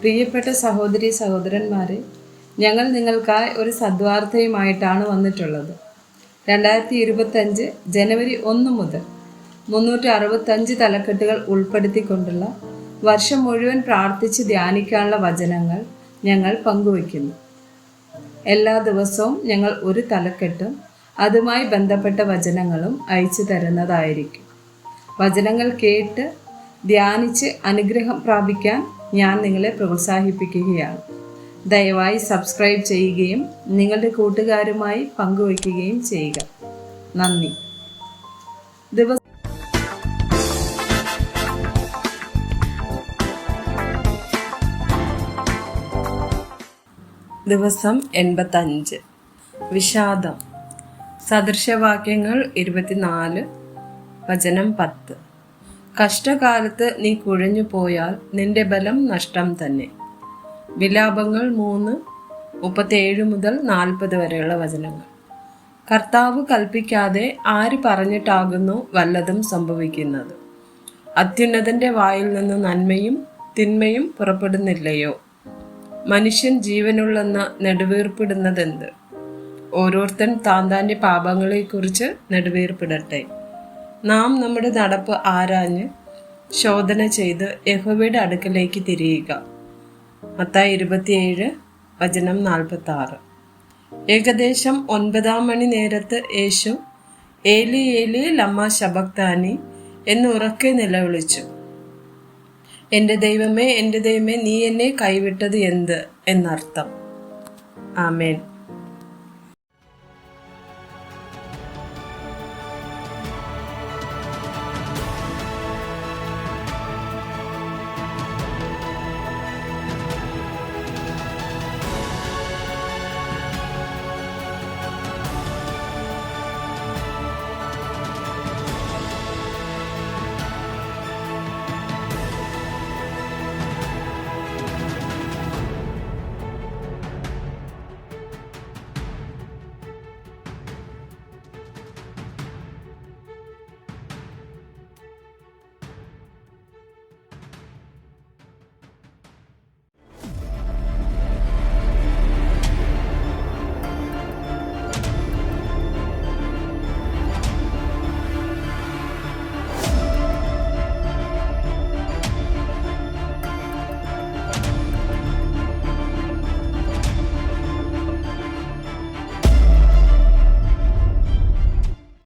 പ്രിയപ്പെട്ട സഹോദരി സഹോദരന്മാരെ, ഞങ്ങൾ നിങ്ങൾക്കായി ഒരു സദ്വാർത്തയുമായിട്ടാണ് വന്നിട്ടുള്ളത്. 2025 ജനുവരി 1 മുതൽ 365 തലക്കെട്ടുകൾ ഉൾപ്പെടുത്തിക്കൊണ്ടുള്ള വർഷം മുഴുവൻ പ്രാർത്ഥിച്ച് ധ്യാനിക്കാനുള്ള വചനങ്ങൾ ഞങ്ങൾ പങ്കുവയ്ക്കുന്നു. എല്ലാ ദിവസവും ഞങ്ങൾ ഒരു തലക്കെട്ടും അതുമായി ബന്ധപ്പെട്ട വചനങ്ങളും അയച്ചു തരുന്നതായിരിക്കും. വചനങ്ങൾ കേട്ട് ധ്യാനിച്ച് അനുഗ്രഹം പ്രാപിക്കാൻ ഞാൻ നിങ്ങളെ പ്രോത്സാഹിപ്പിക്കുകയാണ്. ദയവായി സബ്സ്ക്രൈബ് ചെയ്യുകയും നിങ്ങളുടെ കൂട്ടുകാരുമായി പങ്കുവയ്ക്കുകയും ചെയ്യുക. നന്ദി. ദിവസം 85. വിഷാദം. സദൃശവാക്യങ്ങൾ 24, വചനം 10. കഷ്ടകാലത്ത് നീ കുഴഞ്ഞു പോയാൽ നിന്റെ ബലം നഷ്ടം തന്നെ. വിലാപങ്ങൾ 3, 37 മുതൽ 40 വരെയുള്ള വചനങ്ങൾ. കർത്താവ് കൽപ്പിക്കാതെ ആര് പറഞ്ഞിട്ടാകുന്നു വല്ലതും സംഭവിക്കുന്നത്? അത്യുന്നതന്റെ വായിൽ നിന്ന് നന്മയും തിന്മയും പുറപ്പെടുന്നില്ലയോ? മനുഷ്യൻ ജീവനുള്ളെന്ന് നെടുവീർപ്പിടുന്നതെന്ത്? ഓരോരുത്തൻ താന്താന്റെ പാപങ്ങളെക്കുറിച്ച് നെടുവീർപ്പിടട്ടെ. നാം നമ്മുടെ നടപ്പ് ആരാഞ്ഞ് ശോധന ചെയ്ത് യഹോവയുടെ അടുക്കലേക്ക് തിരിയുക. മത്തായി 27, വചനം 46. ഏകദേശം 9 മണി നേരത്ത് യേശു ഏലി ഏലി ലമ്മ ശബക്താനി എന്ന് ഉറക്കെ നിലവിളിച്ചു. എൻ്റെ ദൈവമേ നീ എന്നെ കൈവിട്ടത് എന്ത് എന്നർത്ഥം. ആമേൻ.